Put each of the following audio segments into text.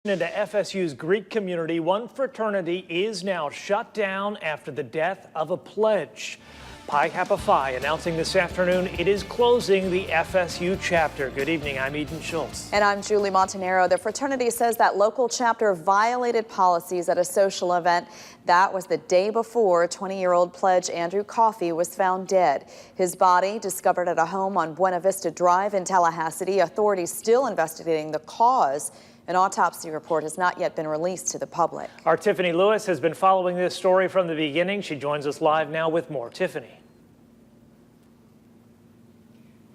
Into FSU's Greek community, one fraternity is now shut down after the death of a pledge. Pi Kappa Phi announcing this afternoon it is closing the FSU chapter. Good evening, I'm Eden Schultz. And I'm Julie Montanaro. The fraternity says that local chapter violated policies at a social event. That was the day before 20-year-old pledge Andrew Coffey was found dead. His body discovered at a home on Buena Vista Drive in Tallahassee. Authorities still investigating the cause. An autopsy report has not yet been released to the public. Our Tiffany Lewis has been following this story from the beginning. She joins us live now with more. Tiffany.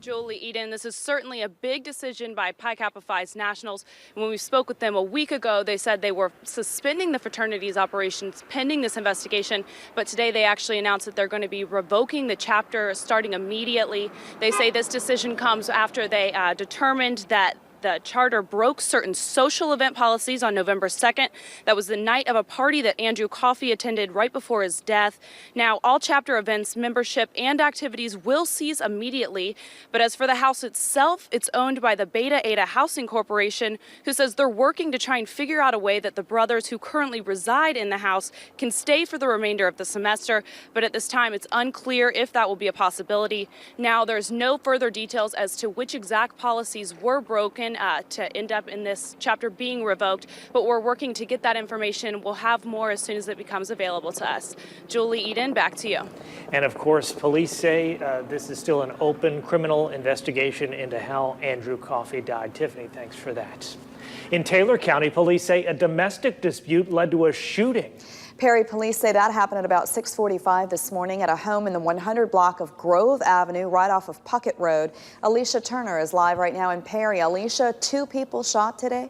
Julie, Eden, this is certainly a big decision by Pi Kappa Phi's nationals. When we spoke with them a week ago, they said they were suspending the fraternity's operations pending this investigation. But today they actually announced that they're going to be revoking the chapter starting immediately. They say this decision comes after they determined that the charter broke certain social event policies on November 2nd. That was the night of a party that Andrew Coffey attended right before his death. Now, all chapter events, membership, and activities will cease immediately. But as for the house itself, it's owned by the Beta Eta Housing Corporation, who says they're working to try and figure out a way that the brothers who currently reside in the house can stay for the remainder of the semester. But at this time, it's unclear if that will be a possibility. Now, there's no further details as to which exact policies were broken to end up in this chapter being revoked, but we're working to get that information. We'll have more as soon as it becomes available to us. Julie, Eden, back to you. And of course, police say this is still an open criminal investigation into how Andrew Coffey died. Tiffany, thanks for that. In Taylor County, police say a domestic dispute led to a shooting. Perry police say that happened at about 6:45 this morning at a home in the 100 block of Grove Avenue, right off of Puckett Road. Alicia Turner is live right now in Perry. Alicia, 2 people shot today?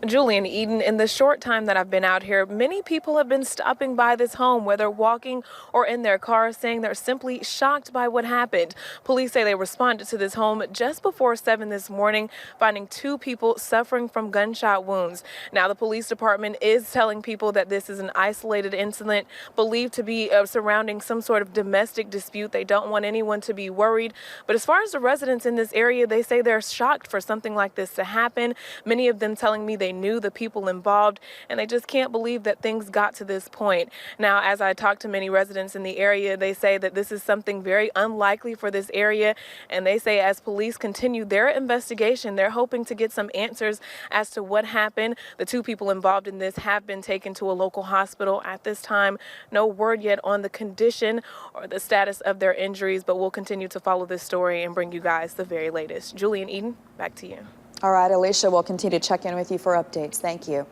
Julie and Eden, in the short time that I've been out here, many people have been stopping by this home, whether walking or in their cars, saying they're simply shocked by what happened. Police say they responded to this home just before 7 this morning, finding 2 people suffering from gunshot wounds. Now, the police department is telling people that this is an isolated incident believed to be surrounding some sort of domestic dispute. They don't want anyone to be worried. But as far as the residents in this area, they say they're shocked for something like this to happen. Many of them telling me they knew the people involved, and they just can't believe that things got to this point. Now, as I talk to many residents in the area, they say that this is something very unlikely for this area, and they say as police continue their investigation, they're hoping to get some answers as to what happened. The 2 people involved in this have been taken to a local hospital. At this time, no word yet on the condition or the status of their injuries, but we'll continue to follow this story and bring you guys the very latest. Julie and Eden, back to you. All right, Alicia, we'll continue to check in with you for updates. Thank you.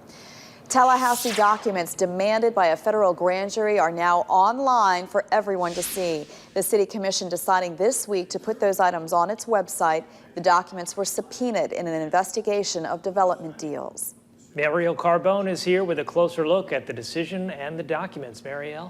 Tallahassee documents demanded by a federal grand jury are now online for everyone to see. The city commission deciding this week to put those items on its website. The documents were subpoenaed in an investigation of development deals. Marielle Carbone is here with a closer look at the decision and the documents. Marielle?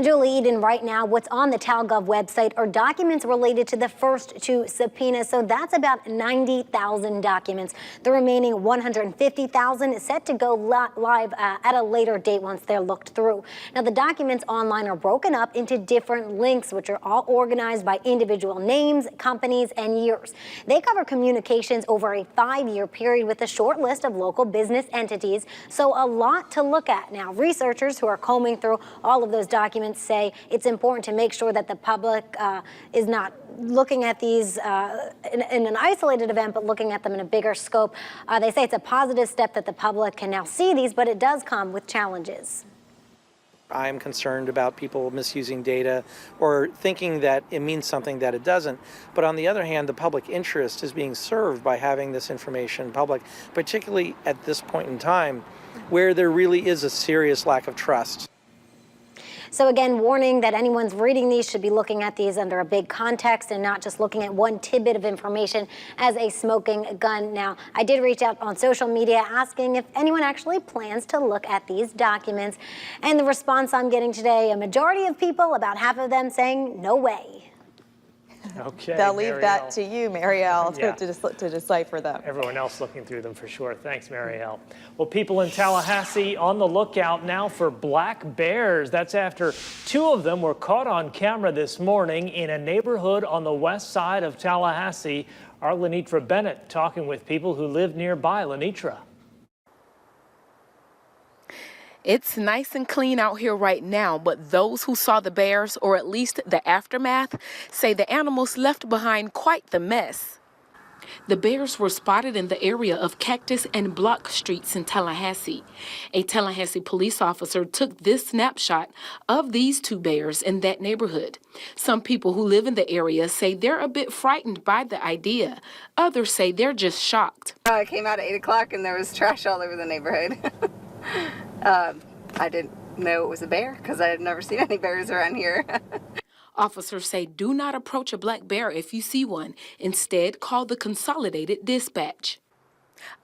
Julie, Eden, right now, what's on the TalGov website are documents related to the first 2 subpoenas. So that's about 90,000 documents. The remaining 150,000 is set to go live at a later date once they're looked through. Now, the documents online are broken up into different links, which are all organized by individual names, companies, and years. They cover communications over a 5-year period with a short list of local business entities, so a lot to look at. Now, researchers who are combing through all of those documents say it's important to make sure that the public is not looking at these in an isolated event, but looking at them in a bigger scope. They say it's a positive step that the public can now see these, but it does come with challenges. I'm concerned about people misusing data or thinking that it means something that it doesn't. But on the other hand, the public interest is being served by having this information public, particularly at this point in time where there really is a serious lack of trust. So again, warning that anyone's reading these should be looking at these under a big context and not just looking at one tidbit of information as a smoking gun. Now, I did reach out on social media asking if anyone actually plans to look at these documents. And the response I'm getting today, a majority of people, about half of them saying, no way. Okay, they'll leave that to you, Marielle, to decipher them. Everyone else looking through them for sure. Thanks, Marielle. Well, people in Tallahassee on the lookout now for black bears. That's after 2 of them were caught on camera this morning in a neighborhood on the west side of Tallahassee Our Lenitra Bennett talking with people who live nearby. Lenitra. It's nice and clean out here right now, but those who saw the bears, or at least the aftermath, say the animals left behind quite the mess. The bears were spotted in the area of Cactus and Block Streets in Tallahassee. A Tallahassee police officer took this snapshot of these two bears in that neighborhood. Some people who live in the area say they're a bit frightened by the idea. Others say they're just shocked. I came out at 8 o'clock and there was trash all over the neighborhood. I didn't know it was a bear because I had never seen any bears around here. Officers say do not approach a black bear if you see one. Instead, call the Consolidated Dispatch.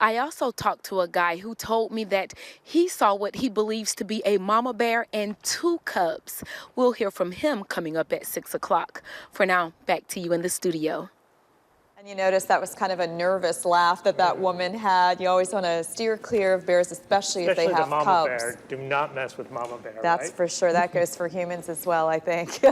I also talked to a guy who told me that he saw what he believes to be a mama bear and 2 cubs. We'll hear from him coming up at 6 o'clock. For now, back to you in the studio. And you notice that was kind of a nervous laugh that woman had. You always want to steer clear of bears, especially if they have the mama cubs. bear. Do not mess with mama bear. That's right? for sure. That goes for humans as well, I think.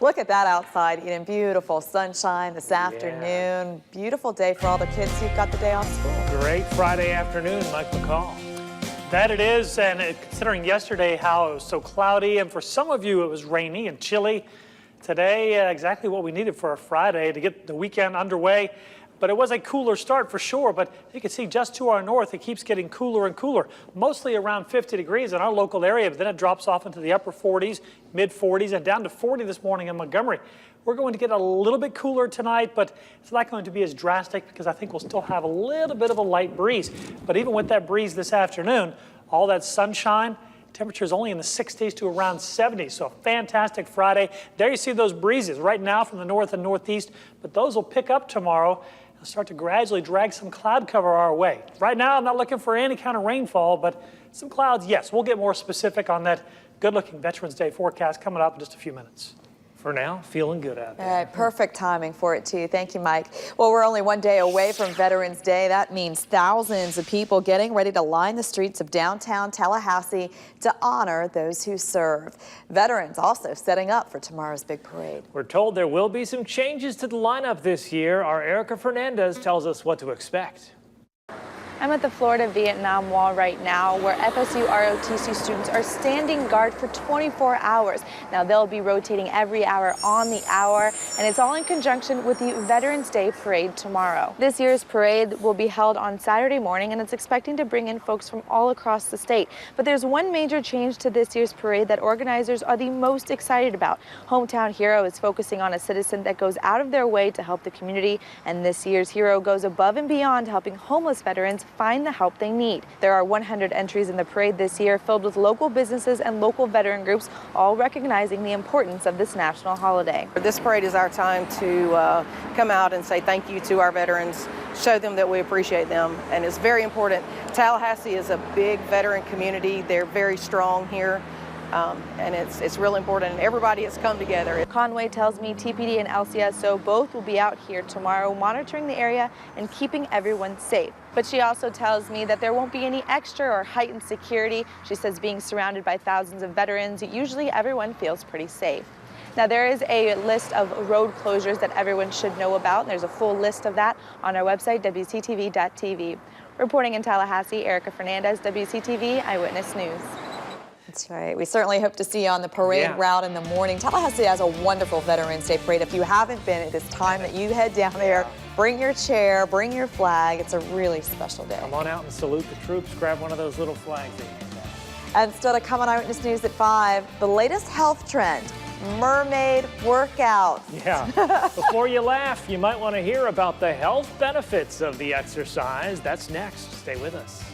Look at that outside, Eden. Beautiful sunshine this afternoon. Beautiful day for all the kids who've got the day off school. Great Friday afternoon, Mike McCall. That it is, and considering yesterday how it was so cloudy, and for some of you it was rainy and chilly. Today, exactly what we needed for a Friday to get the weekend underway. But it was a cooler start for sure. But you can see just to our north, it keeps getting cooler and cooler, mostly around 50 degrees in our local area. But then it drops off into the upper 40s, mid 40s, and down to 40 this morning in Montgomery. We're going to get a little bit cooler tonight, but it's not going to be as drastic because I think we'll still have a little bit of a light breeze. But even with that breeze this afternoon, all that sunshine, temperatures only in the 60s to around 70s, so a fantastic Friday. There you see those breezes right now from the north and northeast, but those will pick up tomorrow and start to gradually drag some cloud cover our way. Right now, I'm not looking for any kind of rainfall, but some clouds, yes. We'll get more specific on that good-looking Veterans Day forecast coming up in just a few minutes. For now, feeling good out there. Perfect timing for it, too. Thank you, Mike. Well, we're only one day away from Veterans Day. That means thousands of people getting ready to line the streets of downtown Tallahassee to honor those who serve. Veterans also setting up for tomorrow's big parade. We're told there will be some changes to the lineup this year. Our Erica Fernandez tells us what to expect. I'm at the Florida-Vietnam Wall right now, where FSU ROTC students are standing guard for 24 hours. Now, they'll be rotating every hour on the hour, and it's all in conjunction with the Veterans Day Parade tomorrow. This year's parade will be held on Saturday morning, and it's expecting to bring in folks from all across the state. But there's one major change to this year's parade that organizers are the most excited about. Hometown Hero is focusing on a citizen that goes out of their way to help the community, and this year's hero goes above and beyond helping homeless veterans find the help they need. There are 100 entries in the parade this year filled with local businesses and local veteran groups, all recognizing the importance of this national holiday. This parade is our time to come out and say thank you to our veterans, show them that we appreciate them, and it's very important. Tallahassee is a big veteran community. They're very strong here. And it's really important. Everybody has come together. Conway tells me TPD and LCSO both will be out here tomorrow monitoring the area and keeping everyone safe. But she also tells me that there won't be any extra or heightened security. She says being surrounded by thousands of veterans, usually everyone feels pretty safe. Now, there is a list of road closures that everyone should know about, and there's a full list of that on our website, WCTV.tv. Reporting in Tallahassee, Erica Fernandez, WCTV Eyewitness News. That's right. We certainly hope to see you on the parade route in the morning. Tallahassee has a wonderful Veterans Day parade. If you haven't been, it is time that you head down there. Bring your chair, bring your flag. It's a really special day. Come on out and salute the troops. Grab one of those little flags that you hand out. And still to come on Eyewitness News at 5, the latest health trend, mermaid workouts. Yeah. Before you laugh, you might want to hear about the health benefits of the exercise. That's next. Stay with us.